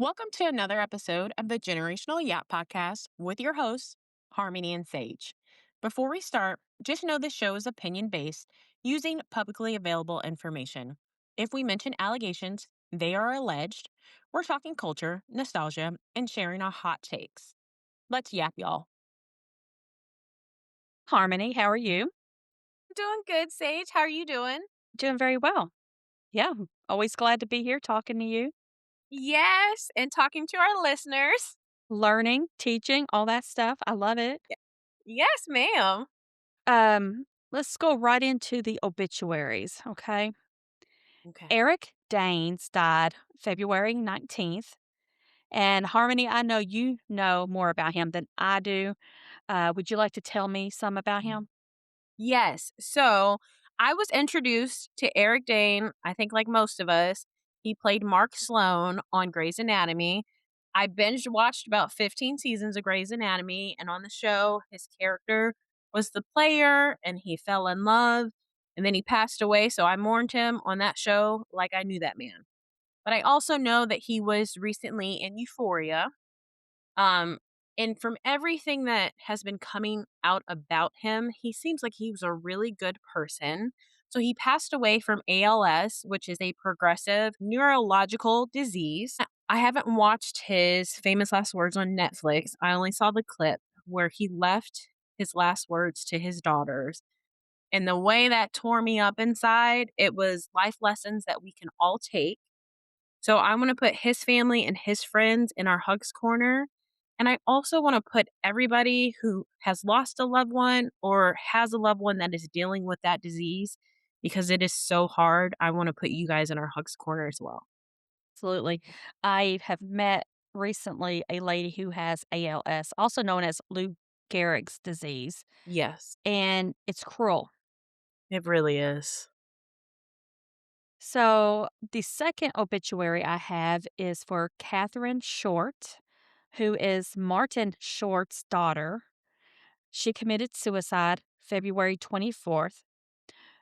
Welcome to another episode of the Generational Yacht Podcast with your hosts, Harmony and Sage. Before we start, just know this show is opinion based using publicly available information. If we mention allegations, they are alleged. We're talking culture, nostalgia, and sharing our hot takes. Let's yap, y'all. Harmony, how are you? Doing good, Sage. How are you doing? Doing very well. Yeah, always glad to be here talking to you, Yes, and talking to our listeners. learning, teaching, all that stuff. I love it. Yes, ma'am. Let's go right into the obituaries, okay? Okay. Eric Danes died February 19th. And Harmony, I know you know more about him than I do. Would you like to tell me some about him? Yes. So I was introduced to Eric Dane, I think like most of us. He played Mark Sloan on Grey's Anatomy. I binge watched about 15 seasons of Grey's Anatomy, and on the show, his character was the player and he fell in love and then he passed away. So I mourned him on that show like I knew that man. But I also know that he was recently in Euphoria. Um, and from everything that has been coming out about him, he seems like he was a really good person. So he passed away from ALS, which is a progressive neurological disease. I haven't watched his famous last words on Netflix. I only saw the clip where he left his last words to his daughters. And the way that tore me up inside, it was life lessons that we can all take. So I want to put his family and his friends in our hugs corner. And I also want to put everybody who has lost a loved one or has a loved one that is dealing with that disease because it is so hard. I want to put you guys in our hugs corner as well. Absolutely. I have met recently a lady who has ALS, also known as Lou Gehrig's disease, Yes, and it's cruel. it really is. So, the second obituary I have is for Catherine Short, who is Martin Short's daughter. She committed suicide February 24th.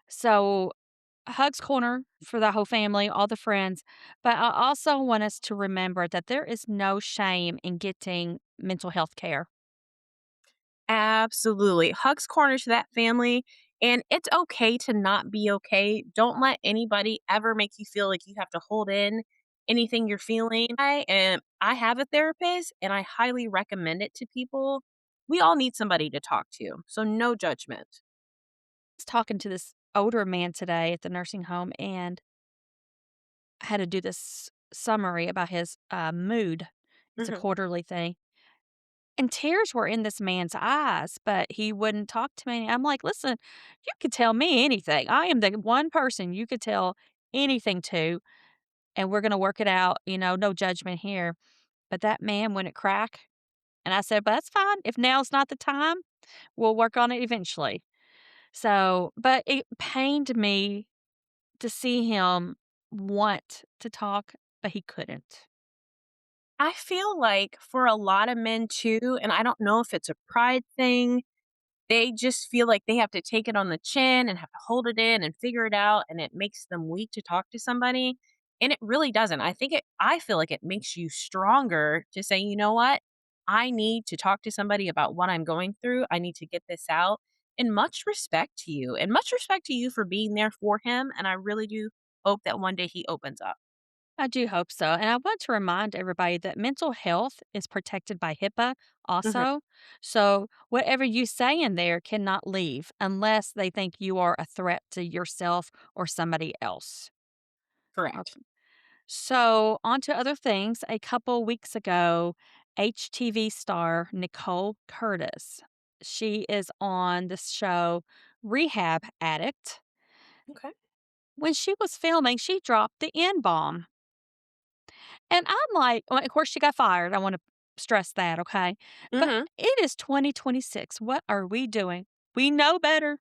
So, Hugs Corner for the whole family, all the friends. But I also want us to remember that there is no shame in getting mental health care. Absolutely. Hugs corner to that family. And it's okay to not be okay. Don't let anybody ever make you feel like you have to hold in anything you're feeling. I have a therapist and I highly recommend it to people. We all need somebody to talk to. So no judgment. I was talking to this older man today at the nursing home, and I had to do this summary about his mood. It's a Mhm. quarterly thing. And tears were in this man's eyes, but he wouldn't talk to me. I'm like, "Listen, you could tell me anything. I am the one person you could tell anything to, and we're gonna work it out, no judgment here." But that man wouldn't crack, and I said, "But that's fine. If now's not the time, we'll work on it eventually." So, but it pained me to see him want to talk, but he couldn't. I feel like for a lot of men too, and I don't know if it's a pride thing. They just feel like they have to take it on the chin and have to hold it in and figure it out, and it makes them weak to talk to somebody, and it really doesn't. I feel like it makes you stronger to say, "You know what? I need to talk to somebody about what I'm going through. I need to get this out." And much respect to you, and much respect to you for being there for him, and I really do hope that one day he opens up. I do hope so. And I want to remind everybody that mental health is protected by HIPAA Mhm. also. So whatever you say in there cannot leave unless they think you are a threat to yourself or somebody else. Correct. Okay. So, on to other things. A couple weeks ago, HTV star Nicole Curtis, she is on the show Rehab Addict. Okay. When she was filming, she dropped the N bomb. And I'm like, well, of course, she got fired. I want to stress that, okay? But Mhm. it is 2026. What are we doing? We know better.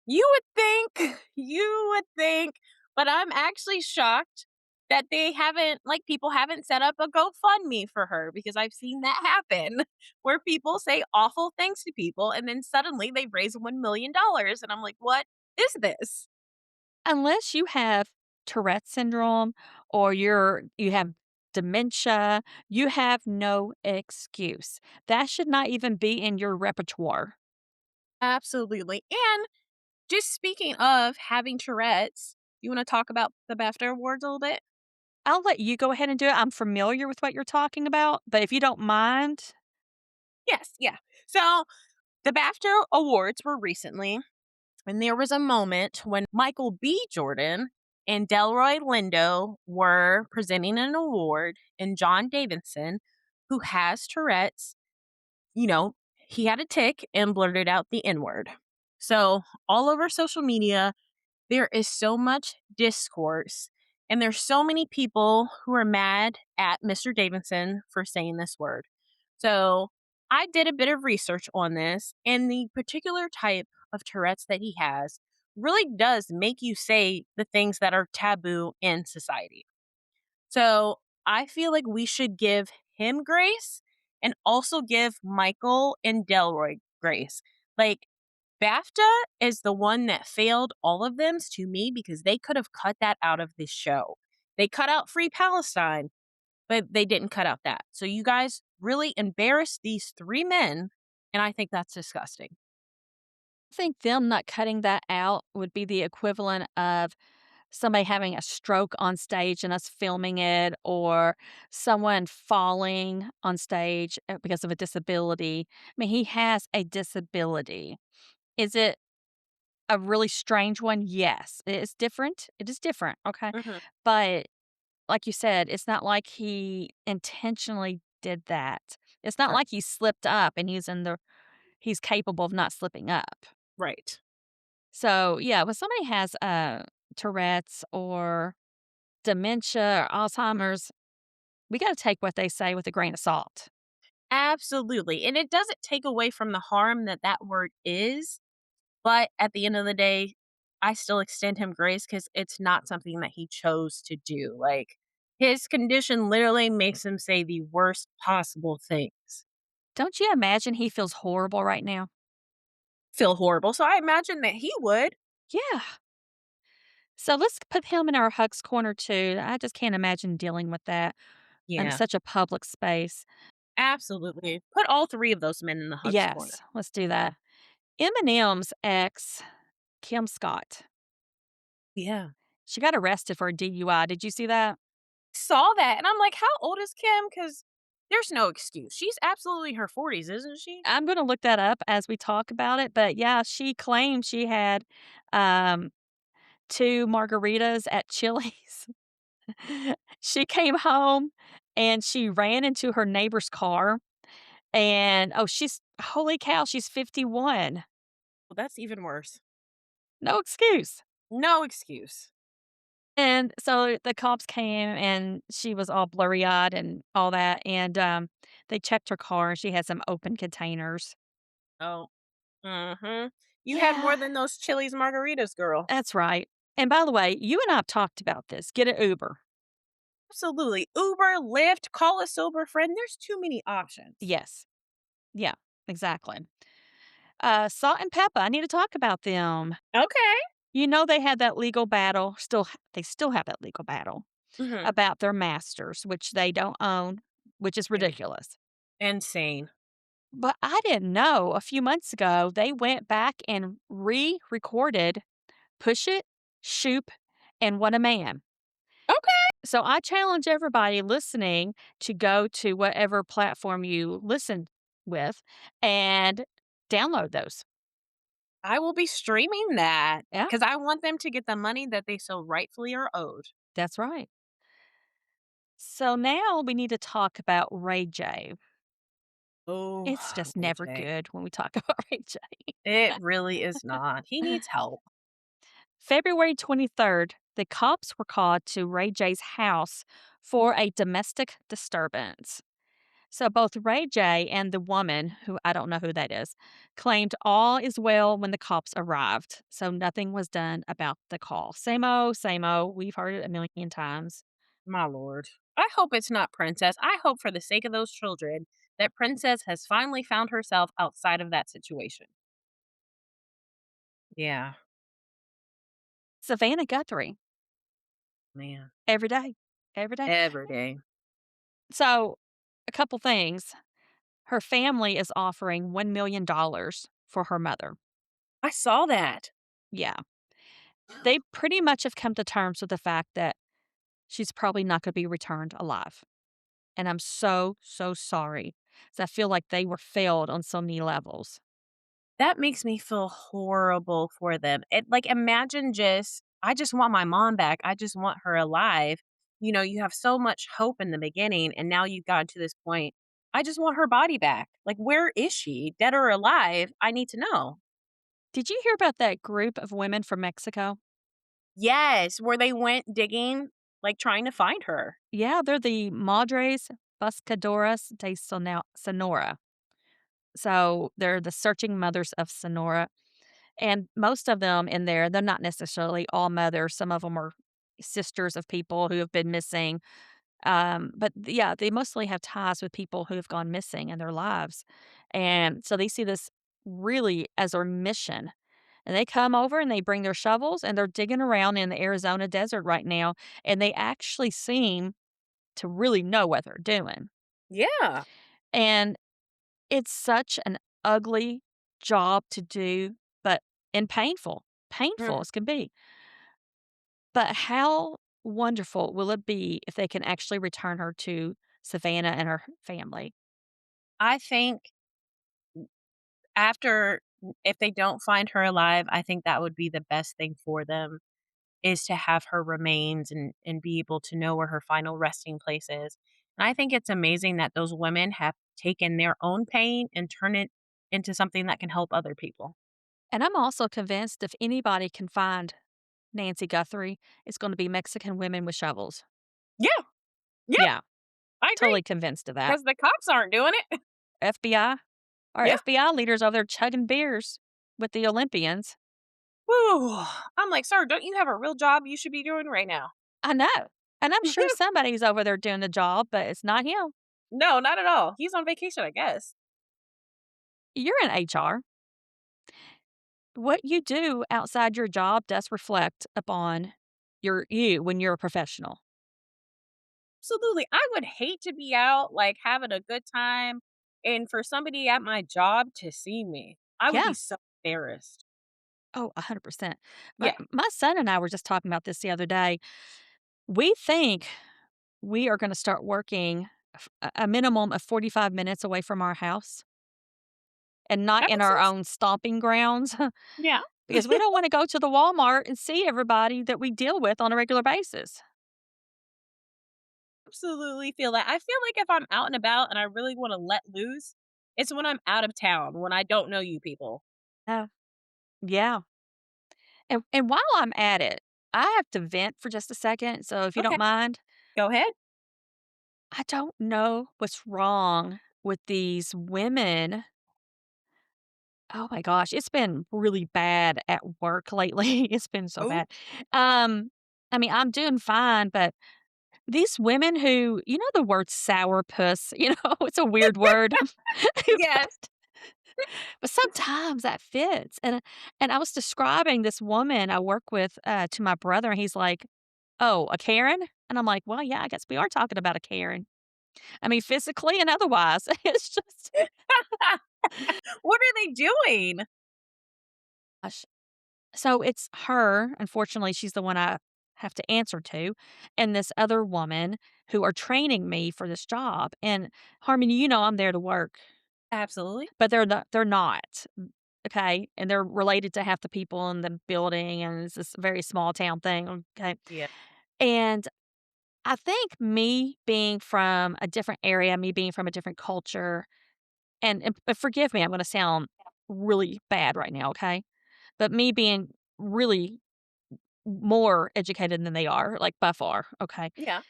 You would think, you would think, but I'm actually shocked that they haven't like, people haven't set up a GoFundMe for her because I've seen that happen where people say awful things to people and then suddenly they raise $1,000,000 and I'm like, "What is this?" Unless you have Tourette syndrome or you have dementia. You have no excuse. That should not even be in your repertoire. Absolutely. And just speaking of having Tourette's, you wanna talk about the BAFTA awards a little bit? I'll let you go ahead and do it. I'm familiar with what you're talking about, but if you don't mind, Yes, yeah. So, the BAFTA awards were recently, and there was a moment when Michael B. Jordan and Delroy Lindo were presenting an award, and John Davidson, who has Tourette's, you know, he had a tick and blurted out the N word. So, all over social media, there is so much discourse, and there's so many people who are mad at Mr. Davidson for saying this word. So, I did a bit of research on this, and the particular type of Tourette's that he has really does make you say the things that are taboo in society. So, I feel like we should give him grace and also give Michael and Delroy grace. Like, BAFTA is the one that failed all of them to me because they could have cut that out of this show. They cut out Free Palestine, but they didn't cut out that. So you guys really embarrassed these 3 men, and I think that's disgusting. I think them not cutting that out would be the equivalent of somebody having a stroke on stage and us filming it, or someone falling on stage because of a disability. I mean, he has a disability. Is it a really strange one? Yes. It is different. It is different. Okay. Mhm. But like you said, it's not like he intentionally did that. It's not Correct. like he slipped up and he's capable of not slipping up. Right. So, yeah, when somebody has Tourette's or dementia or Alzheimer's, we got to take what they say with a grain of salt. Absolutely, and it doesn't take away from the harm that that word is, but at the end of the day, I still extend him grace because it's not something that he chose to do. Like, his condition literally makes him say the worst possible things. Don't you imagine he feels horrible right now? Feel horrible, so I imagine that he would. Yeah. So let's put him in our hugs corner too. I just can't imagine dealing with that in Yeah, such a public space. absolutely. Put all 3 of those men in the Hugs corner. Yes, let's do that. Eminem's ex, Kim Scott, Yeah. she got arrested for a DUI. Did you see that? Saw that, and I'm like, "How old is Kim?" Because there's no excuse. She's absolutely her 40s, isn't she? I'm gonna look that up as we talk about it, but yeah, she claimed she had, um, 2 margaritas at Chili's. She came home and she ran into her neighbor's car and, oh, she's holy cow, she's 51. Well, that's even worse. No excuse. No excuse. And so the cops came and she was all blurry-eyed and all that, and, they checked her car and she had some open containers. Oh, mhm. You had more Yeah, than those Chili's margaritas, girl. that's right. And by the way, you and I have talked about this. Get an Uber. Absolutely. Uber, Lyft, call a sober friend. There's too many options. Yes. Yeah, exactly. Salt and Peppa, I need to talk about them. Okay. You know they had that legal battle, they still have that legal battle Mhm. about their masters, which they don't own, which is In ridiculous. insane. But I didn't know a few months ago, they went back and re-recorded Push It, Shoop, and What a Man. Okay. So I challenge everybody listening to go to whatever platform you listen with and download those. I will be streaming that Yeah, because I want them to get the money that they so rightfully are owed. that's right. So now we need to talk about Ray J. Oh, It's just Ray never J. good when we talk about Ray J. It really is not. He needs help. February 23rd, the cops were called to Ray J's house for a domestic disturbance. So both Ray J and the woman, who I don't know who that is, claimed all is well when the cops arrived. So nothing was done about the call. Same old, same old. We've heard it a million times. My lord. I hope it's not Princess. I hope for the sake of those children that Princess has finally found herself outside of that situation. Yeah, Savannah Guthrie, man. every day, every day. Every day. So, a couple things. Her family is offering $1,000,000 for her mother. I saw that. Yeah. They pretty much have come to terms with the fact that she's probably not gonna be returned alive, and I'm so, so sorry, 'cause I feel like they were failed on so many levels. That makes me feel horrible for them. Like, imagine just I just want my mom back. I just want her alive. You know, you have so much hope in the beginning, and now you've gotten to this point. I just want her body back. Like, where is she? Dead or alive? I need to know. Did you hear about that group of women from Mexico? Yes, where they went digging, like, trying to find her. Yeah, they're the Madres Buscadoras de Sonora. So, they're the searching mothers of Sonora. And most of them in there, they're not necessarily all mothers. Some of them are sisters of people who have been missing. Yeah, they mostly have ties with people who have gone missing in their lives. And so they see this really as their mission. And they come over and they bring their shovels and they're digging around in the Arizona desert right now. And they actually seem to really know what they're doing. Yeah. And it's such an ugly job to do, but and painful Mm. as can be. But how wonderful will it be if they can actually return her to Savannah and her family? I think after if they don't find her alive, I think that would be the best thing for them. Is to have her remains and be able to know where her final resting place is. And I think it's amazing that those women have taken their own pain and turn it into something that can help other people. And I'm also convinced if anybody can find Nancy Guthrie, it's gonna be Mexican women with shovels. Yeah, yeah, Yeah, I agree totally convinced of that. because the cops aren't doing it. FBI? Our Yeah. FBI leaders over there chugging beers with the Olympians. Woo. I'm like, "Sir, don't you have a real job you should be doing right now?" I know, and I'm sure somebody's over there doing the job, but it's not him. No, not at all. He's on vacation, I guess. You're in HR. What you do outside your job does reflect upon you when you're a professional. Absolutely. I would hate to be out, like, having a good time and for somebody at my job to see me. I would be Yeah. so embarrassed. Oh, 100%. Yeah. My son and I were just talking about this the other day. We think we are gonna start working a minimum of 45 minutes away from our house and not That in makes our sense. own stomping grounds Yeah. because we don't wanna go to the Walmart and see everybody that we deal with on a regular basis. Absolutely feel that. I feel like if I'm out and about and I really wanna let loose, it's when I'm out of town, when I don't know you people. Oh, yeah. And while I'm at it, I have to vent for just a second, so if you Okay, don't mind. go ahead. I don't know what's wrong with these women. Oh my gosh, it's been really bad at work lately. It's been so Oh, bad. Um, I mean, I'm doing fine, but these women who, the word sourpuss, it's a weird word, yes. but sometimes that fits. And I was describing this woman I work with to my brother, and he's like, "Oh, a Karen?" And I'm like, "Well, yeah, I guess we are talking about a Karen." I mean, physically and otherwise. It's just What are they doing? gosh. So it's her, unfortunately, she's the one I have to answer to, and this other woman who are training me for this job. And Harmony, I'm there to work, Absolutely. but they're not. Okay. And they're related to half the people in the building, and it's this very small town thing. Okay. Yeah. And I think me being from a different area, me being from a different culture, and forgive me, I'm gonna sound really bad right now, okay? But me being really more educated than they are, like, by far, okay? Yeah.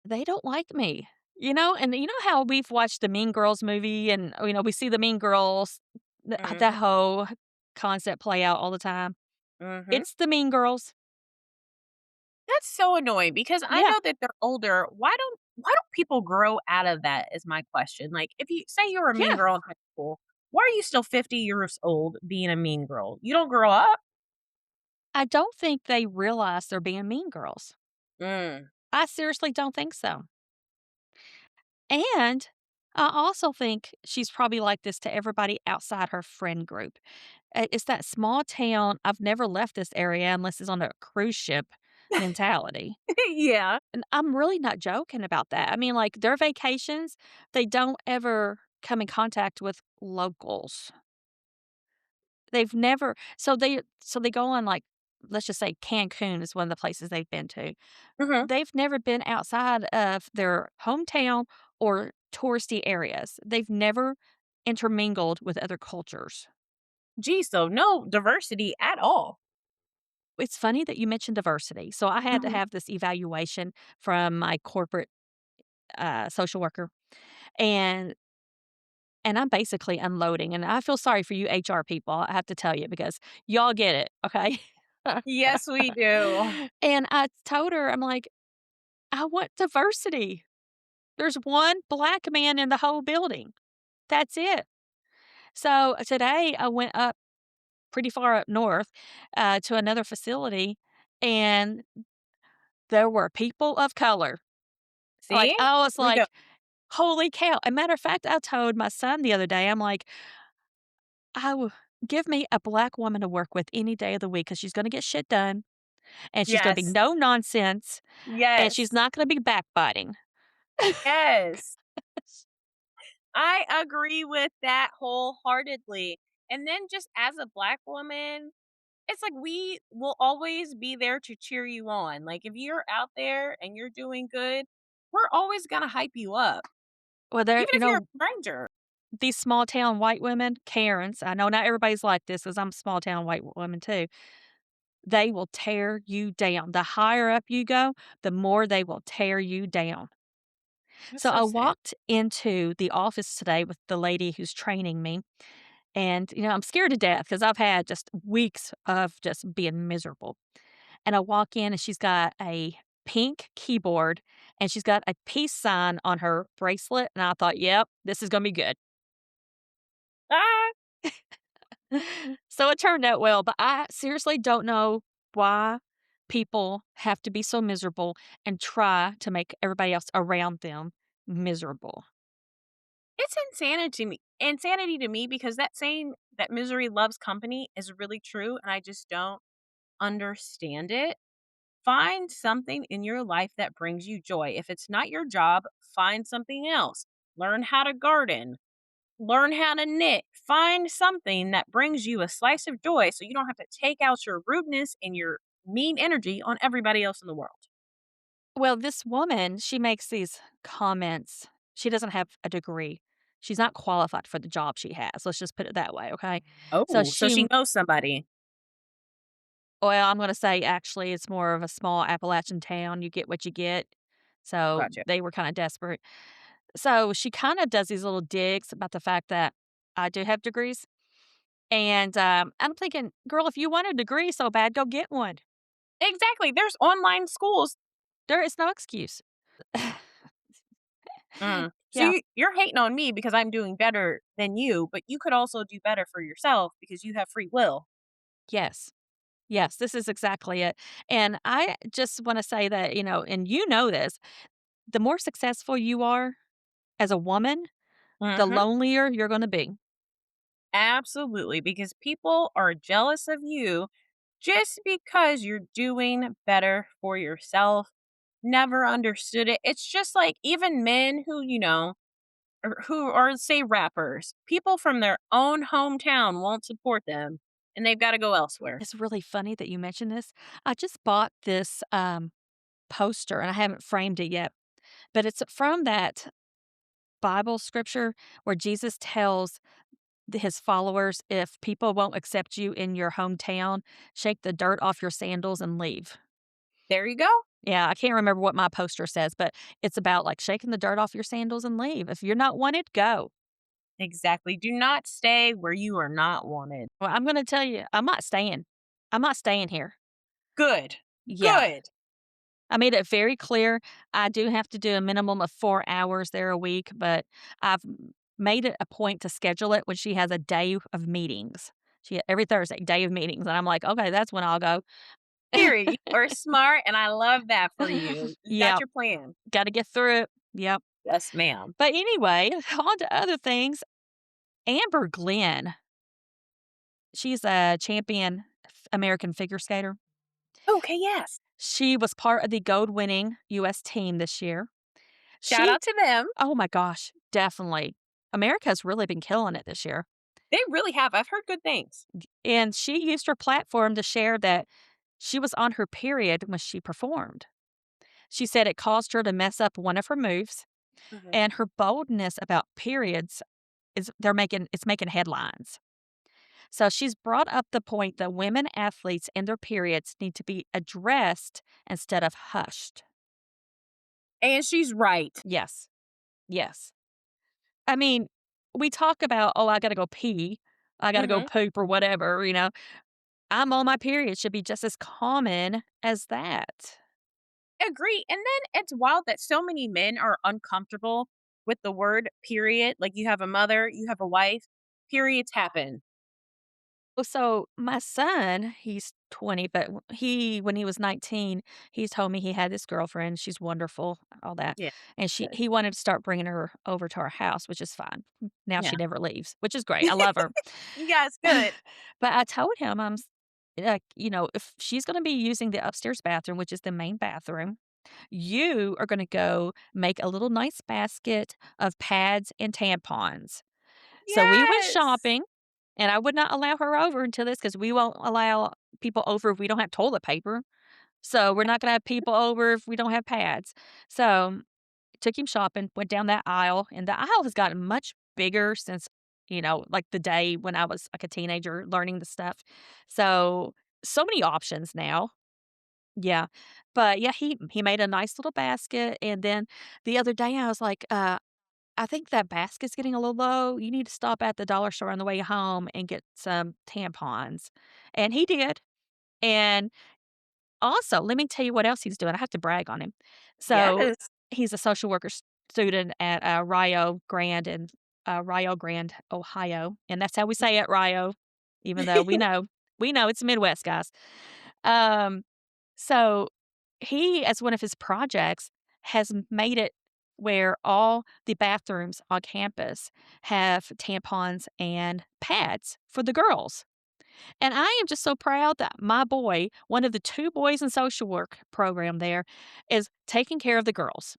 They don't like me, And you know how we've watched the Mean Girls movie and, we see the Mean Girls, that Mhm. whole concept play out all the time? Mhm. It's the Mean Girls. That's so annoying because I Yeah, know that they're older. Why don't people grow out of that is my question. Like, if you say you're a mean yeah. girl in high school, why are you still 50 years old being a mean girl? You don't grow up? I don't think they realize they're being mean girls. Mm. I seriously don't think so. And I also think she's probably like this to everybody outside her friend group. It's that small town, I've never left this area unless it's on a cruise ship mentality. Yeah. And I'm really not joking about that. I mean, like, their vacations, they don't ever come in contact with locals. They've never so they go on, like, let's just say Cancun is one of the places they've been to. Mhm. They've never been outside of their hometown or touristy areas. They've never intermingled with other cultures. Gee, so no diversity at all. It's funny that you mentioned diversity. So I had to Mhm. have this evaluation from my corporate, social worker, and I'm basically unloading, and I feel sorry for you HR people, I have to tell you, because y'all get it, okay? Yes, we do. And I told her, I'm like, "I want diversity. There's 1 black man in the whole building. That's it." So, today, I went up pretty far up north, to another facility, and there were people of color. Like, See? I was We go. like, "Holy cow." A matter of fact, I told my son the other day, I'm like, "I will give me a black woman to work with any day of the week because she's gonna get shit done, and she's gonna be Yes. no nonsense, and she's Yes. not gonna be backbiting." Yes. I agree with that wholeheartedly. And then just as a Black woman, it's like we will always be there to cheer you on. Like, if you're out there and you're doing good, we're always gonna hype you up, Well, there even you if you're know, a stranger. these small town white women, Karens, I know not everybody's like this, because 'cause I'm a small town white woman too. They will tear you down. The higher up you go, the more they will tear you down. That's So so I sad. walked into the office today with the lady who's training me, and, I'm scared to death because 'cause I've had just weeks of just being miserable. And I walk in and she's got a pink keyboard and she's got a peace sign on her bracelet, and I thought, "Yep, this is gonna be good." Ah, So it turned out well, but I seriously don't know why people have to be so miserable and try to make everybody else around them miserable. it's insanity to me because that saying that misery loves company is really true, and I just don't understand it. Find something in your life that brings you joy. If it's not your job, find something else. Learn how to garden, learn how to knit. Find something that brings you a slice of joy so you don't have to take out your rudeness and your mean energy on everybody else in the world. Well, this woman, she makes these comments. She doesn't have a degree. She's not qualified for the job she has. Let's just put it that way, okay? So Oh, so she knows somebody. well, I'm going to say actually it's more of a small Appalachian town. You get what you get. So Gotcha. they were kind of desperate. So she kind of does these little digs about the fact that I do have degrees. And I'm thinking, girl, if you want a degree so bad, go get one. Exactly. There's online schools. There is no excuse. So Yeah. you're hating on me because I'm doing better than you, but you could also do better for yourself because you have free will. Yes. Yes. This is exactly it. And I just want to say that, and you know this, the more successful you are as a woman, the Mhm. lonelier you're going to be. Absolutely, because people are jealous of you just because you're doing better for yourself. Never understood it. It's just like even men who, or who are, say, rappers, people from their own hometown won't support them and they've got to go elsewhere. It's really funny that you mentioned this. I just bought this poster and I haven't framed it yet, but it's from that Bible scripture where Jesus tells his followers, if people won't accept you in your hometown, shake the dirt off your sandals and leave. There you go. Yeah, I can't remember what my poster says, but it's about like shaking the dirt off your sandals and leave. If you're not wanted, go. Exactly. Do not stay where you are not wanted. Well, I'm going to tell you, I'm not staying. I'm not staying here. Good. Yeah. Good. I made it very clear. I do have to do a minimum of 4 hours there a week, but I've made it a point to schedule it when she has a day of meetings. Every Thursday, day of meetings. And I'm like, okay, that's when I'll go. Period. You are smart, and I love that for you. You got Yep, your plan. gotta get through it. Yep. Yes, ma'am. But anyway, on to other things. Amber Glenn, she's a champion American figure skater. Okay, yes. She was part of the gold winning US team this year. Shout She out to them. Oh my gosh, definitely. America's really been killing it this year. They really have. I've heard good things. And she used her platform to share that she was on her period when she performed. She said it caused her to mess up one of her moves, Mhm. and her boldness about periods is it's making headlines. So she's brought up the point that women athletes and their periods need to be addressed instead of hushed. And she's right. Yes. Yes. I mean, we talk about, "Oh, I gotta go pee. I gotta go Mhm. poop," or whatever, you know? I'm on my period should be just as common as that. Agree, and then it's wild that so many men are uncomfortable with the word period. Like, you have a mother, you have a wife, periods happen. Well, so my son, he's 20, but when he was 19, he's told me he had this girlfriend. She's wonderful, all that. Yeah, And good. he wanted to start bringing her over to our house, which is fine. Now she Yeah. never leaves, which is great. I love her. You guys good. But I told him, like, if she's going to be using the upstairs bathroom, which is the main bathroom, you are going to go make a little nice basket of pads and tampons. So we went Yes! shopping, and I would not allow her over until this because we won't allow people over if we don't have toilet paper. So we're not gonna have people over if we don't have pads. So took him shopping, went down that aisle, and the aisle has gotten much bigger since, like the day when I was like a teenager learning the stuff. So so many options now. Yeah. But yeah, he made a nice little basket. And then the other day I was like, I think that basket's getting a little low. You need to stop at the dollar store on the way home and get some tampons. And he did. And also, let me tell you what else he's doing. I have to brag on him. So Yes. he's a social worker student at Rio Grande, Ohio, and that's how we say it, Rio. Even though we know it's Midwest, guys. Um, so he, as one of his projects, has made it where all the bathrooms on campus have tampons and pads for the girls. And I am just so proud that my boy, one of the 2 boys in social work program there, is taking care of the girls.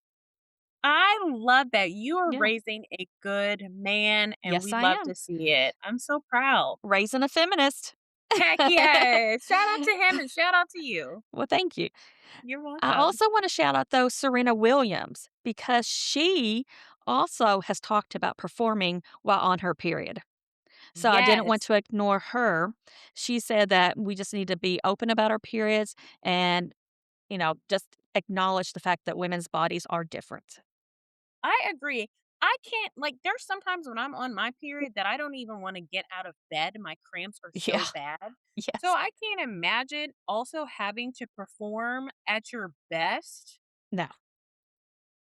I love that. You are Yeah. raising a good man, and Yes, we I love am. to see it. I'm so proud. Raising a feminist. Heck yes. Shout out to him and shout out to you. Well, thank you. You're I welcome. also want to shout out, though, Serena Williams because she also has talked about performing while on her period. So I didn't want Yes. to ignore her. She said that we just need to be open about our periods and, just acknowledge the fact that women's bodies are different. I agree. I can't like, there's sometimes when I'm on my period that I don't even wanna get out of bed, my cramps are Yeah. so bad. So Yes. I can't imagine also having to perform at your best. No,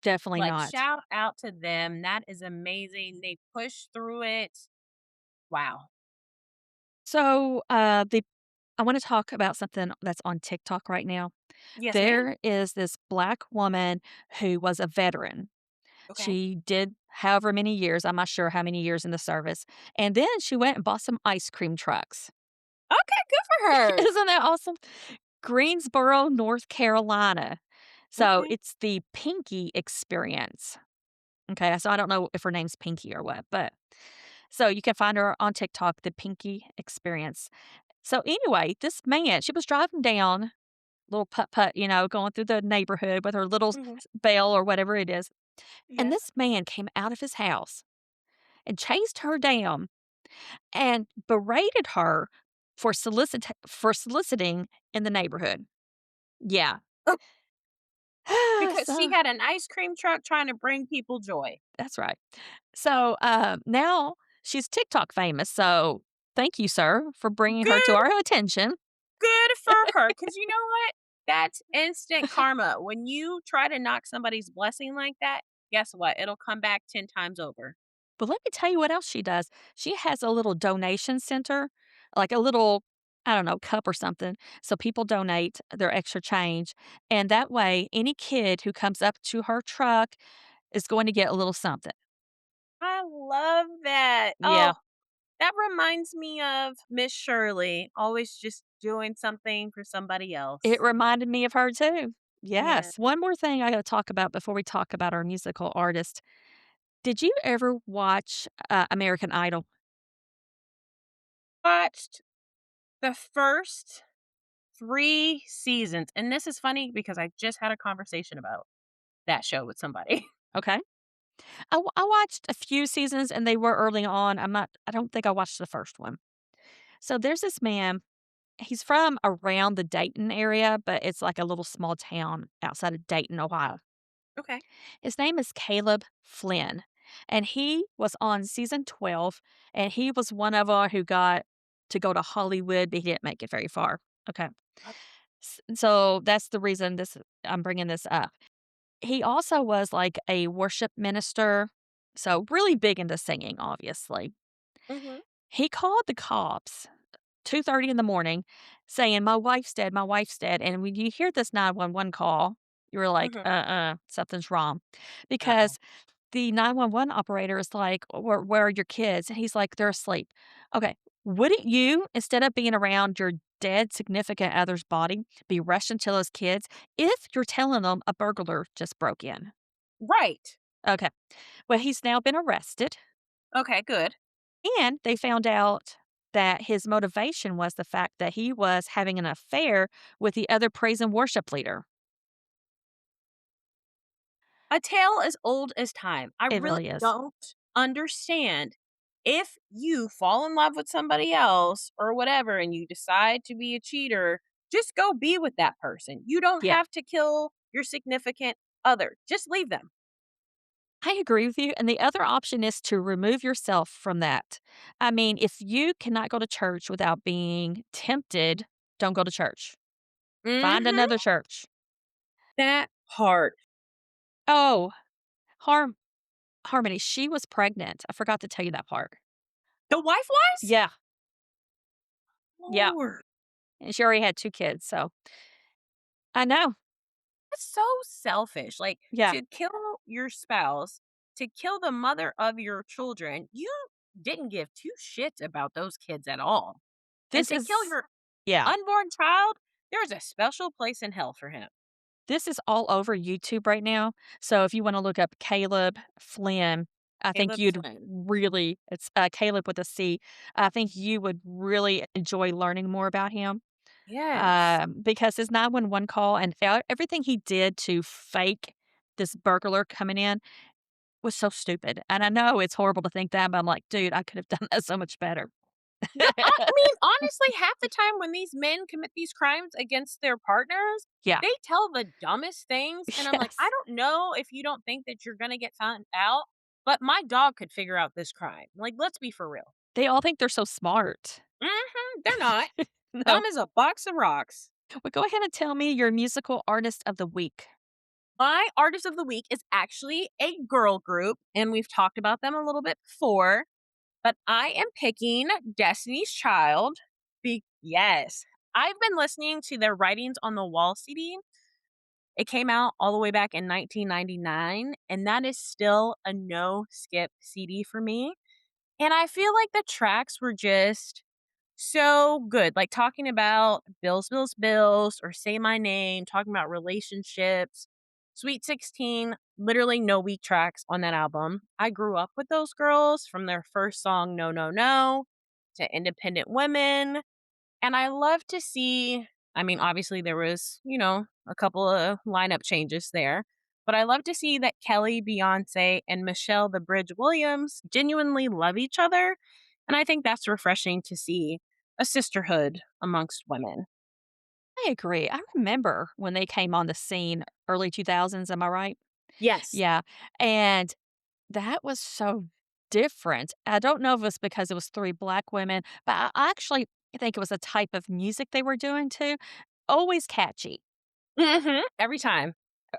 definitely Like, not. shout out to them, that is amazing, they push through it. Wow. So, I want to talk about something that's on TikTok right now. Yes, ma'am. There is this black woman who was a veteran. Okay. She did however many years, I'm not sure how many years in the service, and then she went and bought some ice cream trucks. Okay, good for her. Isn't that awesome? Greensboro, North Carolina. So Okay. it's the Pinky Experience. Okay, so I don't know if her name's Pinky or what, but so you can find her on TikTok, the Pinky Experience. So anyway, this man, she was driving down, little putt putt, going through the neighborhood with her little Mhm. bell or whatever it is. And Yes. this man came out of his house and chased her down and berated her for soliciting in the neighborhood. Yeah. Oh, because she So had an ice cream truck trying to bring people joy. that's right. So now she's TikTok famous. So thank you, sir, for bringing her to Good, our attention. good for her. Because you know what? That's instant karma. When you try to knock somebody's blessing like that, guess what? It'll come back 10 times over. But let me tell you what else she does. She has a little donation center, like a little. I don't know, cup or something. So people donate their extra change. And that way, any kid who comes up to her truck is going to get a little something. I love that. Yeah. Oh, that reminds me of Miss Shirley, always just doing something for somebody It else. reminded me of her too. Yeah. Yes. One more thing I got to talk about before we talk about our musical artist. Did you ever watch American Idol? Watched the first 3 seasons, and this is funny because I just had a conversation about that show with somebody. Okay. I watched a few seasons and they were early on. I don't think I watched the first one. So there's this man. He's from around the Dayton area, but it's like a little small town outside of Dayton, Ohio. Okay. His name is Caleb Flynn, and he was on season 12, and he was one of who got to go to Hollywood, but he didn't make it very far. Okay. Uh, So that's the reason I'm bringing this up. He also was like a worship minister, so really big into singing, obviously. mhm, He called the cops 2:30 in the morning saying, "My wife's dead, my wife's dead." And when you hear this 911 call, you're like, mhm. something's wrong." Uh-oh. Because the 911 operator is like, "Where are your kids?" And he's like, "They're asleep." Okay, wouldn't you, instead of being around your dead significant other's body, be rushing to those kids if you're telling them a burglar just broke in? Right. Okay, well, he's now been arrested, Okay, good. and they found out that his motivation was the fact that he was having an affair with the other praise and worship leader. A tale as old as time. I It really really is. don't understand if you fall in love with somebody else or whatever and you decide to be a cheater, just go be with that person. You don't Yeah. have to kill your significant other. Just leave them. I agree with you, and the other option is to remove yourself from that. I mean, if you cannot go to church without being tempted, don't go to church. Find Mhm. another church. That part. Oh, Harm Harmony, she was pregnant. I forgot to tell you that part. The wife was? Yeah, yeah, Lord. and she already had 2 kids, so I know. That's so selfish. Like, Yeah. to kill your spouse, to kill the mother of your children, you didn't give 2 shits about those kids at all. And This to kill is your yeah. unborn child, there's a special place in hell for him. This is all over YouTube right now, so if you wanna look up Caleb Flynn, I think Caleb you'd Flynn. really it's, Caleb with a C. I think you would really enjoy learning more about him, Yes. because his 911 call and everything he did to fake this burglar coming in was so stupid, and I know it's horrible to think that, but I'm like, "Dude, I could have done that so much better." I mean, honestly, half the time when these men commit these crimes against their partners, Yeah. they tell the dumbest things, and I'm like, "I Yes. don't know if you don't think that you're gonna get found out, but my dog could figure out this crime." Like, let's be for real. They all think they're so smart. Mhm, they're not. No. Dumb as a box of rocks. Well, go ahead and tell me your musical artist of the week. My artist of the week is actually a girl group, and we've talked about them a little bit before, but I am picking Destiny's Child. Yes. I've been listening to their Writings on the Wall CD. It came out all the way back in 1999, and that is still a no skip CD for me. And I feel like the tracks were just so good. Like talking about Bills, Bills, Bills, or Say My Name, talking about relationships. Sweet 16, literally no weak tracks on that album. I grew up with those girls from their first song, No, No, No, to Independent Women. And I love to see, I mean, obviously there was, a couple of lineup changes there, but I love to see that Kelly, Beyonce, and Michelle the Bridge Williams genuinely love each other. And I think that's refreshing to see a sisterhood amongst women. I agree. I remember when they came on the scene early 2000s, am I right? Yes. Yeah, and that was so different. I don't know if it's because it was 3 black women, but I actually think it was a type of music they were doing too. Always catchy, Every time.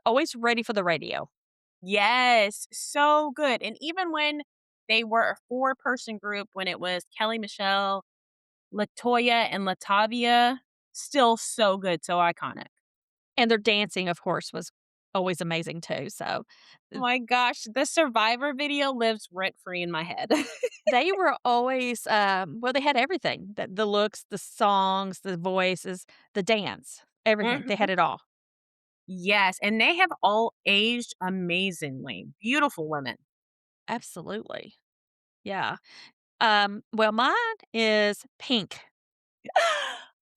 always ready for the radio. Yes. So good. And even when they were a 4-person group, when it was Kelly, Michelle, Latoya and Latavia, still so good, so iconic. And their dancing, of course, was always amazing too, so, Oh th my gosh, the Survivor video lives rent free in my head. they were always, well, they had everything, the looks, the songs, the voices, the dance, everything, they Mhm. had it all. Yes, and they have all aged amazingly. Beautiful women. Absolutely. Yeah. Well, mine is Pink.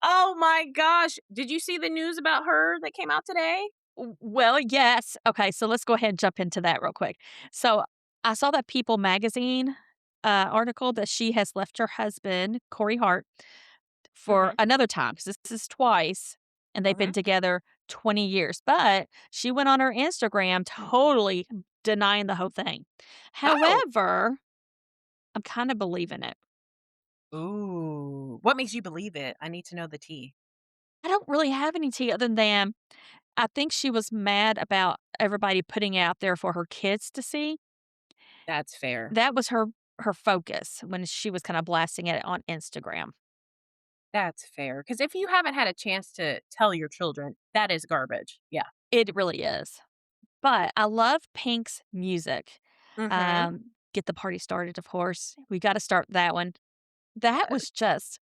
Oh my gosh, did you see the news about her that came out today? Well, yes. Okay, so let's go ahead and jump into that real quick. So, I saw that People magazine, article that she has left her husband, Corey Hart, for Mhm, another time, 'cause this is twice, and they've been mhm. together 20 years, but she went on her Instagram totally denying the whole thing. Oh! However, I'm kinda believing it. Ooh, what makes you believe it? I need to know the tea. I don't really have any tea other than I think she was mad about everybody putting it out there for her kids to see. That's fair. That was her focus when she was kinda blasting it on Instagram. That's fair. Because if you haven't had a chance to tell your children, that is garbage. Yeah. It really is. But I love Pink's music. Mhm. Get the Party Started, of course. We gotta start that one. That Yes. was just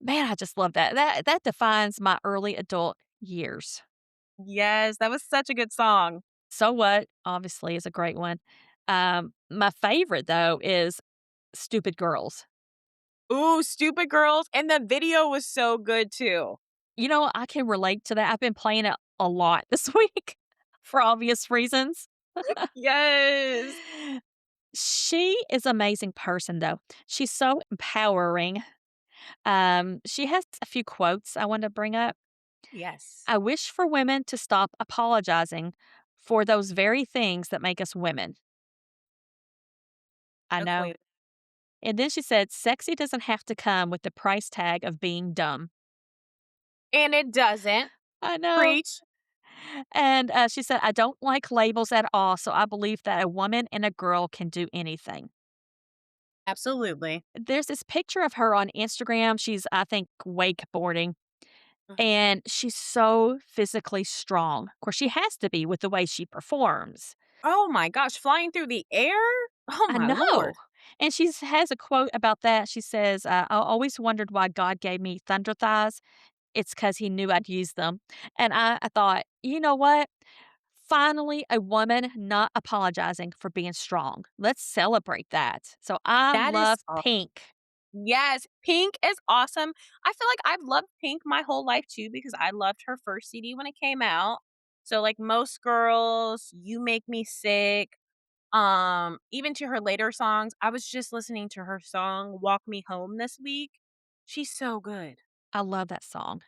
man, I just love that. That defines my early adult years. Yes, that was such a good song. So What, obviously, is a great one. My favorite, though, is Stupid Girls. Ooh, Stupid Girls, and the video was so good too. You know, I can relate to that. I've been playing it a lot this week for obvious reasons. Yes. She is an amazing person, though. She's so empowering. She has a few quotes I want to bring up. Yes. I wish for women to stop apologizing for those very things that make us women. I No know. queen. And then she said, sexy doesn't have to come with the price tag of being dumb. And it doesn't. I know. Preach. And she said, I don't like labels at all. So I believe that a woman and a girl can do anything. Absolutely. There's this picture of her on Instagram. She's, I think, wakeboarding, Mhm. and she's so physically strong. Of course, she has to be with the way she performs. Oh my gosh, flying through the air? Oh I my know. lord. And she has a quote about that. She says, I always wondered why God gave me thunder thighs. It's because he knew I'd use them. And I thought, you know what? Finally, a woman not apologizing for being strong. Let's celebrate that. So I That love is aw Pink. Yes, Pink is awesome. I feel like I've loved Pink my whole life too because I loved her first CD when it came out. So, like most girls, You Make Me Sick, even to her later songs. I was just listening to her song Walk Me Home this week. She's so good. I love that song.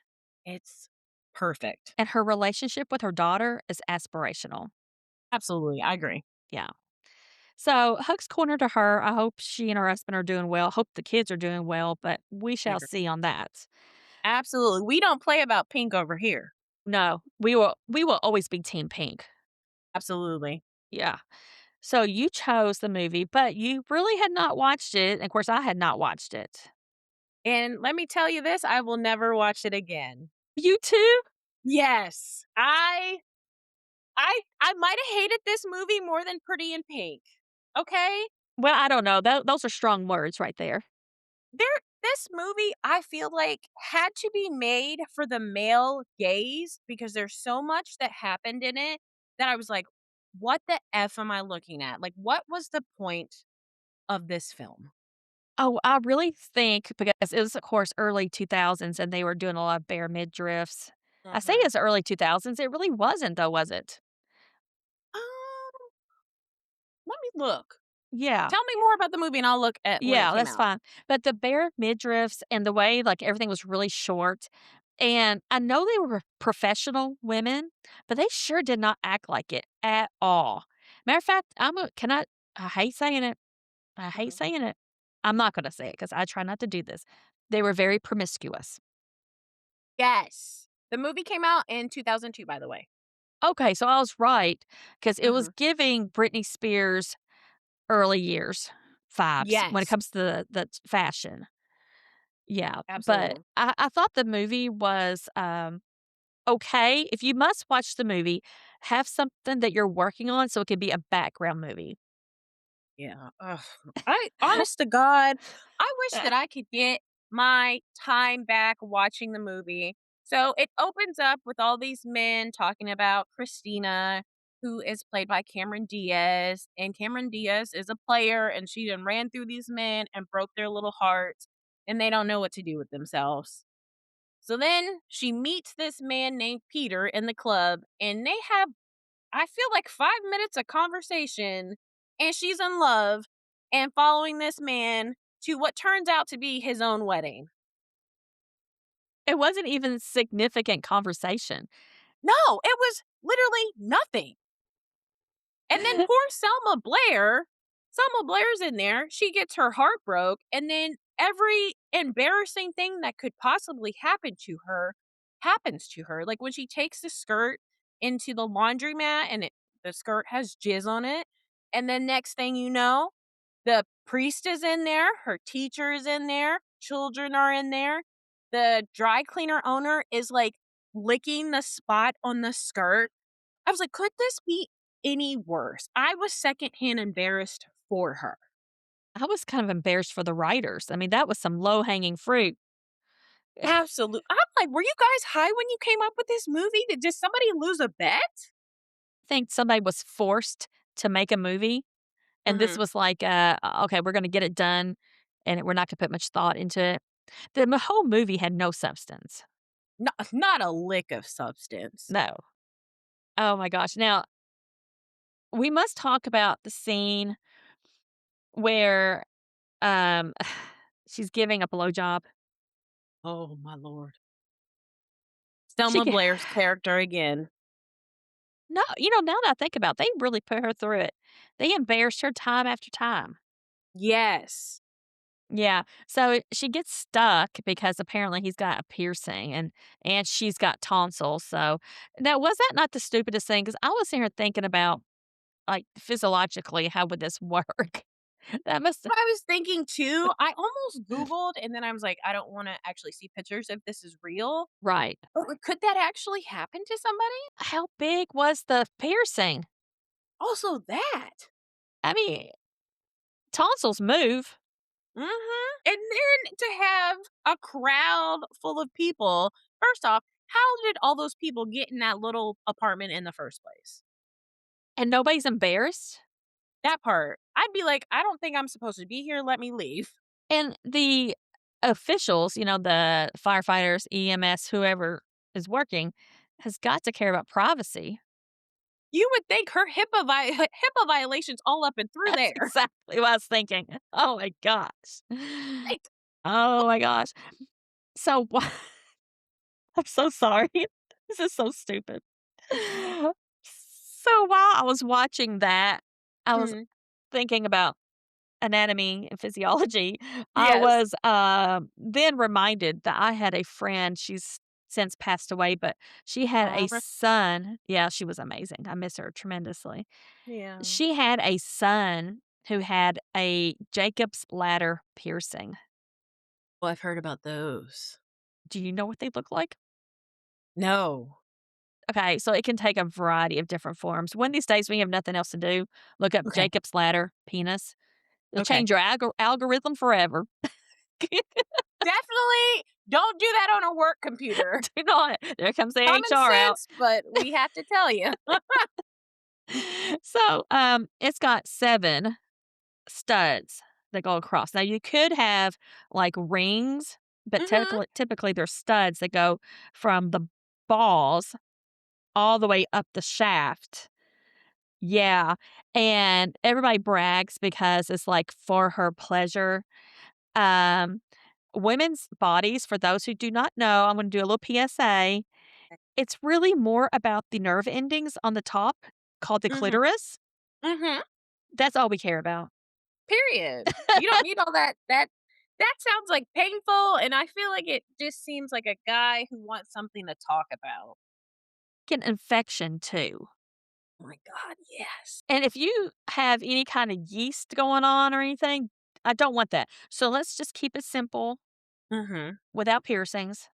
It's perfect. And her relationship with her daughter is aspirational. Absolutely, I agree. Yeah. So, Huck's corner to her. I hope she and her husband are doing well. Hope the kids are doing well, but we I shall agree. see on that. Absolutely. We don't play about Pink over here. No, we will always be Team Pink. Absolutely. Yeah. So you chose the movie, but you really had not watched it. Of course, I had not watched it. And let me tell you this, I will never watch it again. You too? Yes. I might have hated this movie more than Pretty in Pink. Okay? Well, I don't know. Those are strong words right there. There This movie I feel like had to be made for the male gaze because there's so much that happened in it that I was like, "What the F am I looking at? Like, what was the point of this film?" Oh, I really think because it was, of course, early 2000s and they were doing a lot of bare midriffs. I say Mhm. it's early 2000s. It really wasn't, though, was it? Um, Let me look. Yeah. Tell me more about the movie and I'll look at when it Yeah, came that's out. fine. But the bare midriffs and the way, like, everything was really short, and I know they were professional women, but they sure did not act like it at all. Matter of fact, I hate saying it. I hate Mhm. saying it. I'm not gonna say it because I try not to do this. They were very promiscuous. Yes. The movie came out in 2002, by the way. Okay, so I was right because it was Mhm. giving Britney Spears early years vibes when it Yes. comes to the fashion. Yeah, but Absolutely. I thought the movie was, okay. If you must watch the movie, have something that you're working on so it could be a background movie. Yeah. Ugh. I honest to God, I wish that I could get my time back watching the movie. So it opens up with all these men talking about Christina, who is played by Cameron Diaz. And Cameron Diaz is a player and she done ran through these men and broke their little hearts and they don't know what to do with themselves. So then she meets this man named Peter in the club and they have, I feel like, 5 minutes of conversation, and she's in love and following this man to what turns out to be his own wedding. It wasn't even significant conversation. No, it was literally nothing. And then poor Selma Blair's in there, she gets her heart broke, and then every embarrassing thing that could possibly happen to her happens to her. Like when she takes the skirt into the laundromat and the skirt has jizz on it, and then next thing you know, the priest is in there, her teacher is in there, children are in there. The dry cleaner owner is like licking the spot on the skirt. I was like, "Could this be any worse?" I was secondhand embarrassed for her. I was kind of embarrassed for the writers. I mean, that was some low-hanging fruit. I Absolutely. I'm like, "Were you guys high when you came up with this movie? Did somebody lose a bet?" think somebody was forced to make a movie, and this Mhm. was like, "Okay, we're gonna get it done, and we're not gonna put much thought into it." The whole movie had no substance. Not a lick of substance. No. Oh my gosh. Now, we must talk about the scene where, um, she's giving a blowjob. Oh my lord. She Selma g Blair's character again. No, now that I think about it, they really put her through it. They embarrassed her time after time. Yes. Yeah, so she gets stuck because apparently he's got a piercing and she's got tonsils, so now was that not the stupidest thing? Because I was sitting here thinking about, like, physiologically, how would this work? That must What I was thinking too. I almost Googled and then I was like, "I don't wanna actually see pictures if this is real." Right. But, like, could that actually happen to somebody? How big was the piercing? Also that. I mean, tonsils move. Mhm. And then to have a crowd full of people, first off, how did all those people get in that little apartment in the first place? And nobody's embarrassed? That part. I'd be like, "I don't think I'm supposed to be here, let me leave." And the officials, the firefighters, EMS, whoever is working, has got to care about privacy. You would think her HIPAA violations all up and through That's there. exactly what I was thinking. Oh my gosh. Like, Oh my gosh. So wha I'm so sorry. This is so stupid. So while I was watching that, I was mm, thinking about anatomy and physiology. I yes. was, then reminded that I had a friend, she's since passed away, but she had Oh, a son. Yeah, she was amazing. I miss her tremendously. yeah. She had a son who had a Jacob's ladder piercing. Well, I've heard about those. Do you know what they look like? No. Okay, so it can take a variety of different forms. One of these days, when you have nothing else to do, look up Okay, Jacob's ladder penis. It'll okay. change your algorithm forever. Definitely don't do that on a work computer. Do not. There comes the Common HR out. sense, but we have to tell you. So, it's got 7 studs that go across. Now you could have, like, rings, but Mhm. typically they're studs that go from the balls all the way up the shaft. Yeah, and everybody brags because it's, like, for her pleasure. Um, Women's bodies, for those who do not know, I'm gonna do a little PSA. It's really more about the nerve endings on the top, called the Mhm. clitoris. Mhm. That's all we care about. Period. You don't need all that sounds, like, painful, and I feel like it just seems like a guy who wants something to talk about. An infection too. Oh my god, yes. And if you have any kind of yeast going on or anything, I don't want that. So let's just keep it simple. Mhm. without piercings,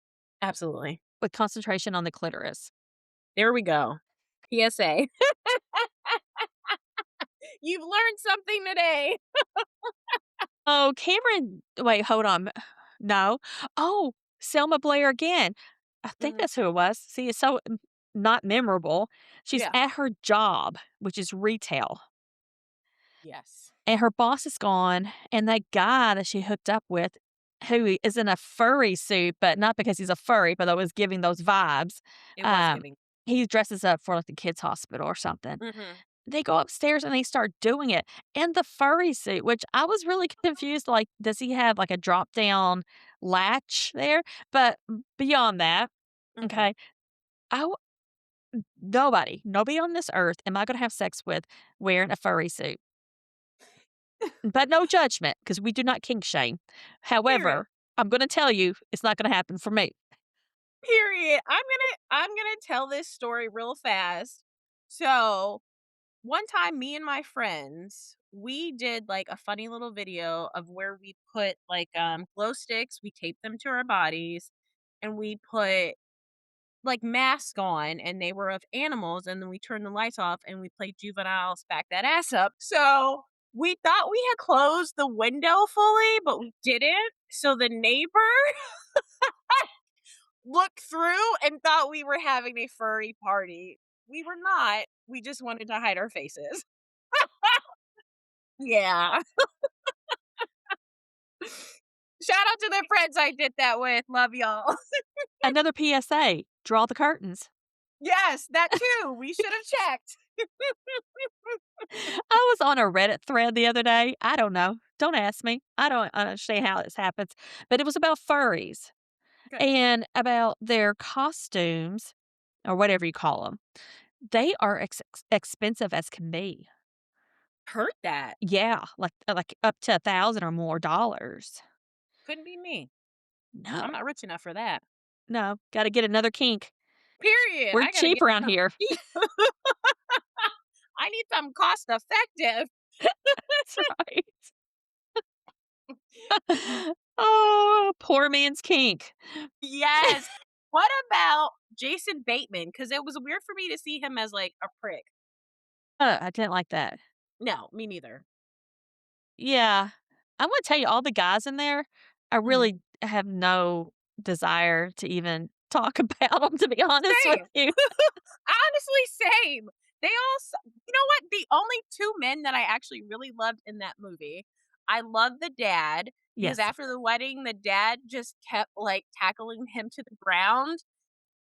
Absolutely. with concentration on the clitoris. There we go. PSA. You've learned something today. Oh, Cameron wait, hold on. No. Oh, Selma Blair again. I think Mhm. that's who it was. See, it's so not memorable. She's Yeah. at her job, which is retail, Yes. and her boss is gone, and that guy that she hooked up with, who is in a furry suit, but not because he's a furry, but that was giving those vibes, It was um, giving. he dresses up for, like, the kids' hospital or something. Mhm. They go upstairs and they start doing it in the furry suit, which I was really confused, like, does he have, like, a drop down latch there? But beyond that, Mhm. okay, I w nobody on this earth am I gonna have sex with wearing a furry suit. But no judgment, because we do not kink shame. Period. However, I'm gonna tell you, it's not gonna happen for me. Period. I'm gonna tell this story real fast. So, one time me and my friends, we did like a funny little video of where we put like glow sticks, we taped them to our bodies, and we put like masks on and they were of animals, and then we turned the lights off and we played juveniles back that ass up. So we thought we had closed the window fully, but we didn't. So the neighbor looked through and thought we were having a furry party. We were not. We just wanted to hide our faces. Yeah. Shout out to the friends I did that with. Love y'all. Another PSA, draw the curtains. Yes, that too. We should have checked. I was on a Reddit thread the other day. I don't know. Don't ask me. I don't understand how this happens, but it was about furries Okay. and about their costumes or whatever you call them. They are expensive as can be. Heard that. Yeah, like up to 1,000 or more dollars. Couldn't be me. No, I'm not rich enough for that. no, got to get another kink. Period. We're I gotta cheap get around something here. cheap. I need something cost effective. That's right. Oh, poor man's kink. Yes. What about Jason Bateman? Because it was weird for me to see him as like a prick. I didn't like that. No, me neither. Yeah. I'm gonna tell you, all the guys in there, I Mhm. really have no desire to even talk about them, to be honest with Same. you. Honestly, same. They all you know what? The only 2 men that I actually really loved in that movie, I love the dad, because Yes. after the wedding, the dad just kept, like, tackling him to the ground.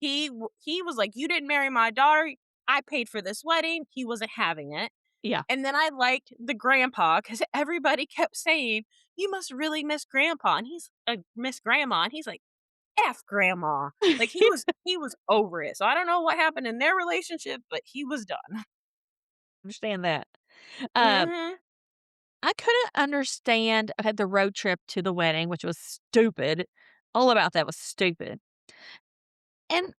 He was like, "You didn't marry my daughter. I paid for this wedding." He wasn't having it. Yeah. And then I liked the grandpa because everybody kept saying, "You must really miss grandpa," and miss grandma, and he's like, "F grandma." Like, he was over it. So I don't know what happened in their relationship, but he was done. Understand that. Um, Mhm. I couldn't understand I had the road trip to the wedding, which was stupid. All about that was stupid. And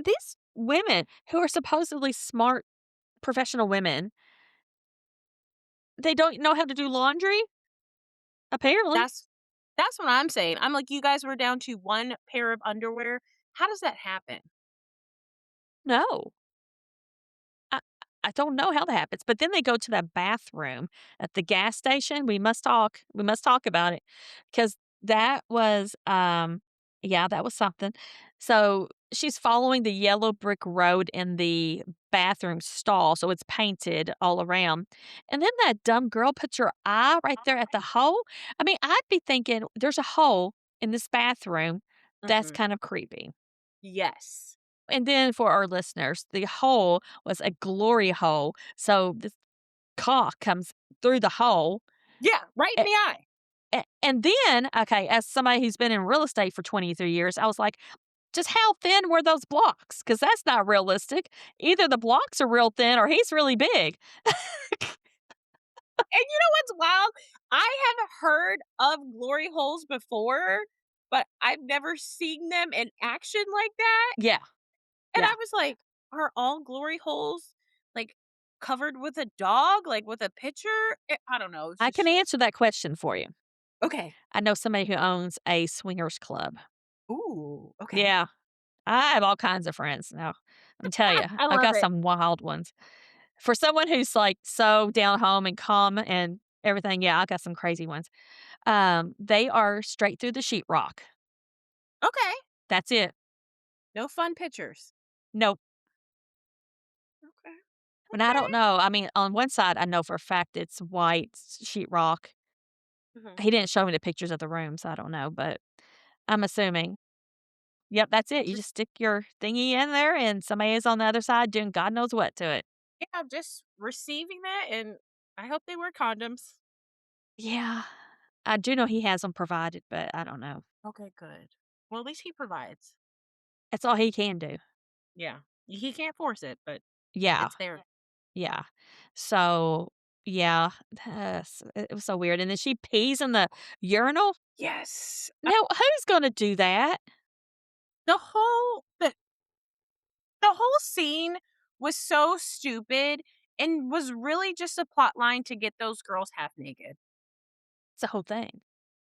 these women who are supposedly smart professional women, they don't know how to do laundry, apparently. That's that's what I'm saying. I'm like, "You guys were down to 1 pair of underwear. How does that happen?" No. I I don't know how that happens, but then they go to that bathroom at the gas station. We must talk about it because that was, yeah, that was something. So, she's following the yellow brick road in the bathroom stall, so it's painted all around, and then that dumb girl puts her eye right there at the hole. I mean, I'd be thinking, "There's a hole in this bathroom. That's Mhm. kind of creepy." Yes. And then for our listeners, the hole was a glory hole. So this cock comes through the hole. Yeah, right in A- the eye. and then, okay, as somebody who's been in real estate for 23 years, I was like, just how thin were those blocks? Because that's not realistic. Either the blocks are real thin or he's really big. And you know what's wild? I have heard of glory holes before, but I've never seen them in action like that, Yeah. and Yeah. I was like, "Are all glory holes, like, covered with a dog, like, with a picture?" I don't know, it's I just can strange. answer that question for you. Okay. I know somebody who owns a swingers club. Ooh, okay. Yeah, I have all kinds of friends now. Let me tell you, I I've love got it. some wild ones. For someone who's, like, so down home and calm and everything, yeah, I got some crazy ones. They are straight through the sheetrock. Okay. That's it. No fun pictures. Nope. Okay. And I don't Okay. know. I mean, on one side, I know for a fact it's white sheetrock. Mhm. He didn't show me the pictures of the rooms, I don't know, but I'm assuming. Yep, that's it. You Just just stick your thingy in there and somebody is on the other side doing God knows what to it. yeah, just receiving that, and I hope they wear condoms. Yeah. I do know he has them provided, but I don't know. Okay, good. Well, at least he provides. That's all he can do. Yeah. He can't force it, but Yeah, it's there. yeah. So, yeah, it was so weird, and then she pees in the urinal? Yes. Now, who's gonna do that? The whole the whole scene was so stupid and was really just a plot line to get those girls half naked. It's the whole thing.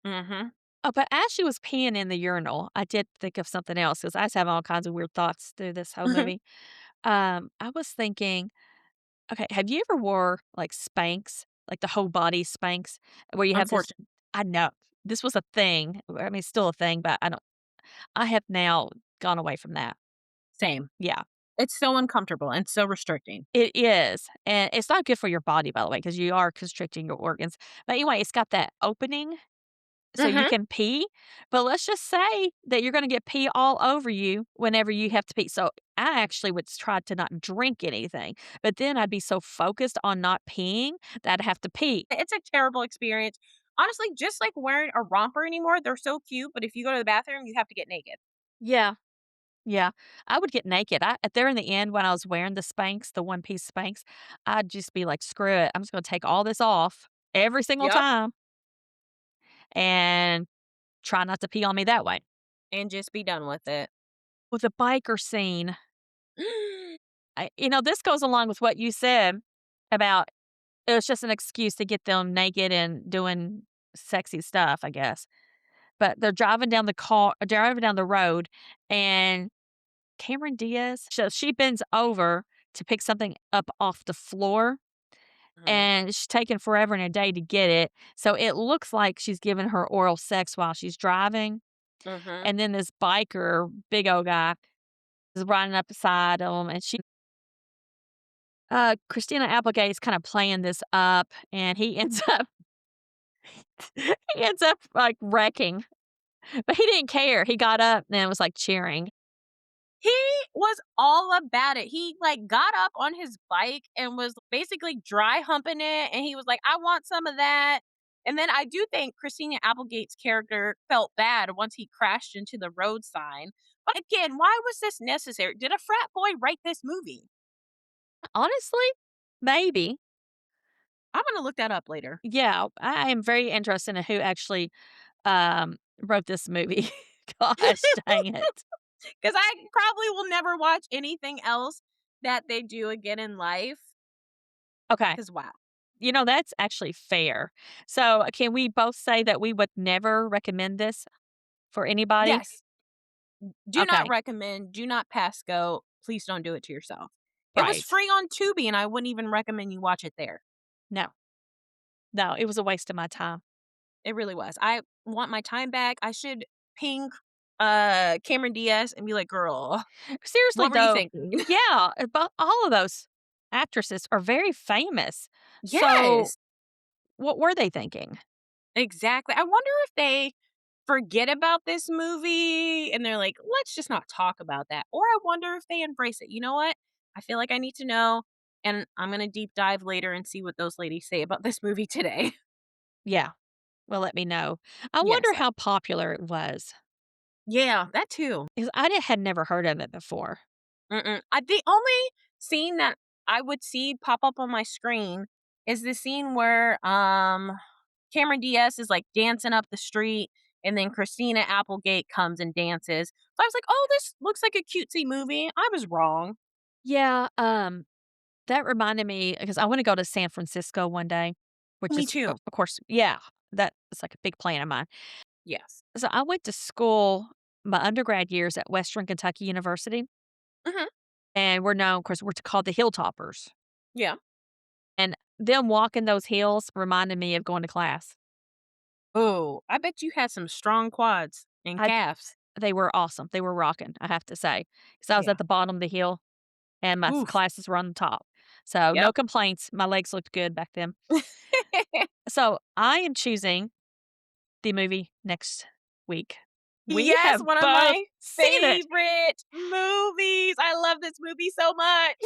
Mhm. Oh, but as she was peeing in the urinal, I did think of something else because I was having all kinds of weird thoughts through this whole Mhm. movie. I was thinking, okay, have you ever wore like Spanx, like the whole body Spanx, where you have this? Unfortunate. I know this was a thing. I mean, it's still a thing, but I don't. I have now gone away from that. Same. Yeah, It's so uncomfortable and so restricting. it is, and it's not good for your body, by the way, because you are constricting your organs. But anyway, it's got that opening so you Mhm. can pee, but let's just say that you're gonna get pee all over you whenever you have to pee. So, I actually would try to not drink anything, but then I'd be so focused on not peeing that I'd have to pee. It's a terrible experience. Honestly, just like wearing a romper anymore, they're so cute, but if you go to the bathroom, you have to get naked. Yeah, yeah. I would get naked. There in the end, when I was wearing the Spanx, the one-piece Spanx, I'd just be like, "Screw it. I'm just gonna take all this off every single Yep. time and try not to pee on me that way." And just be done with it. With the biker scene, this goes along with what you said about it was just an excuse to get them naked and doing sexy stuff, I guess. But they're driving down the road, and Cameron Diaz, so she bends over to pick something up off the floor, Mhm. and she's taking forever and a day to get it. So it looks like she's giving her oral sex while she's driving. Mhm. And then this biker, big old guy, is riding up beside him, and Christina Applegate's kind of playing this up, and he ends up he ends up, like, wrecking, but he didn't care. He got up and was, like, cheering. He was all about it. He, like, got up on his bike and was basically dry humping it, and he was like, "I want some of that." And then I do think Christina Applegate's character felt bad once he crashed into the road sign. But again, why was this necessary? Did a frat boy write this movie? Honestly, maybe. I'm gonna look that up later. Yeah, I am very interested in who actually, wrote this movie. Gosh dang it. 'Cause I probably will never watch anything else that they do again in life. Okay, 'Cause wow. that's actually fair. So, can we both say that we would never recommend this for anybody? Yes. Do not Okay, recommend, do not pass go, please don't do it to yourself. It was right. free on Tubi, and I wouldn't even recommend you watch it there. No, no, it was a waste of my time. It really was. I want my time back. I should ping, Cameron Diaz and be like, "Girl, Seriously, what were you though, thinking?" yeah, but all of those actresses are very famous. So, Yes, what were they thinking? exactly. I wonder if they forget about this movie and they're like, "Let's just not talk about that." Or I wonder if they embrace it. You know what? I feel like I need to know, and I'm gonna deep dive later and see what those ladies say about this movie today. Yeah, well, let me know. I Yes. wonder how popular it was Yeah, that too. because had never heard of it before. The only scene that I would see pop up on my screen is the scene where, Cameron Diaz is, like, dancing up the street, and then Christina Applegate comes and dances. So I was like, "Oh, this looks like a cutesy movie." I was wrong. Yeah, that reminded me because I wanna go to San Francisco one day, which Me is, too. of course, yeah, that It's like a big plan of mine. Yes. So I went to school my undergrad years at Western Kentucky University, Mhm. and we're known, of course, we're called the Hilltoppers. Yeah. And them walking those hills reminded me of going to class. Oh, I bet you had some strong quads and I calves. They were awesome. They were rocking, I have to say, because I was Yeah. at the bottom of the hill and my Oof. classes were on the top. So no Yep. complaints. My legs looked good back then. So I am choosing the movie next week. We Yes, have one of both my seen it. favorite movies. I love this movie so much.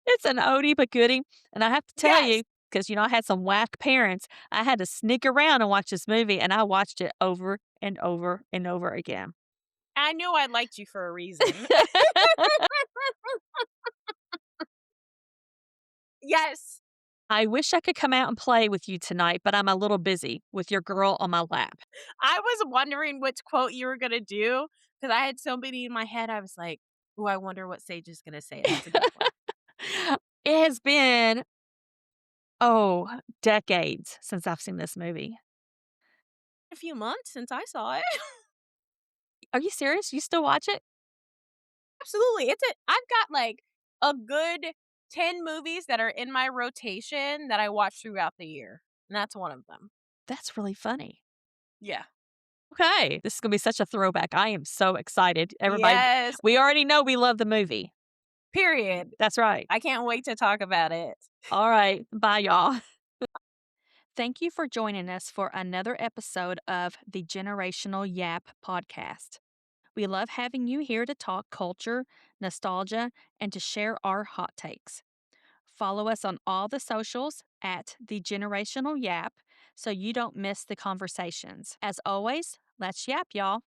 It's an oldie but goodie, and I have to tell Yes. you, because I had some whack parents, I had to sneak around and watch this movie, and I watched it over and over and over again. I knew I liked you for a reason. Yes. I wish I could come out and play with you tonight, but I'm a little busy with your girl on my lap. I was wondering which quote you were gonna do because I had so many in my head. I was like, "Ooh, I wonder what Sage is gonna say." That's a good one. It has been, oh, decades since I've seen this movie. A few months since I saw it. Are you serious? You still watch it? Absolutely. I've got, like, a good 10 movies that are in my rotation that I watch throughout the year, and that's one of them. That's really funny. Yeah. Okay, this is gonna be such a throwback. I am so excited. Everybody, Yes. we already know we love the movie. Period. That's right. I can't wait to talk about it. All right. Bye, y'all. Thank you for joining us for another episode of the Generational Yap podcast. We love having you here to talk culture, nostalgia, and to share our hot takes. Follow us on all the socials at the Generational Yap so you don't miss the conversations. As always, let's yap, y'all.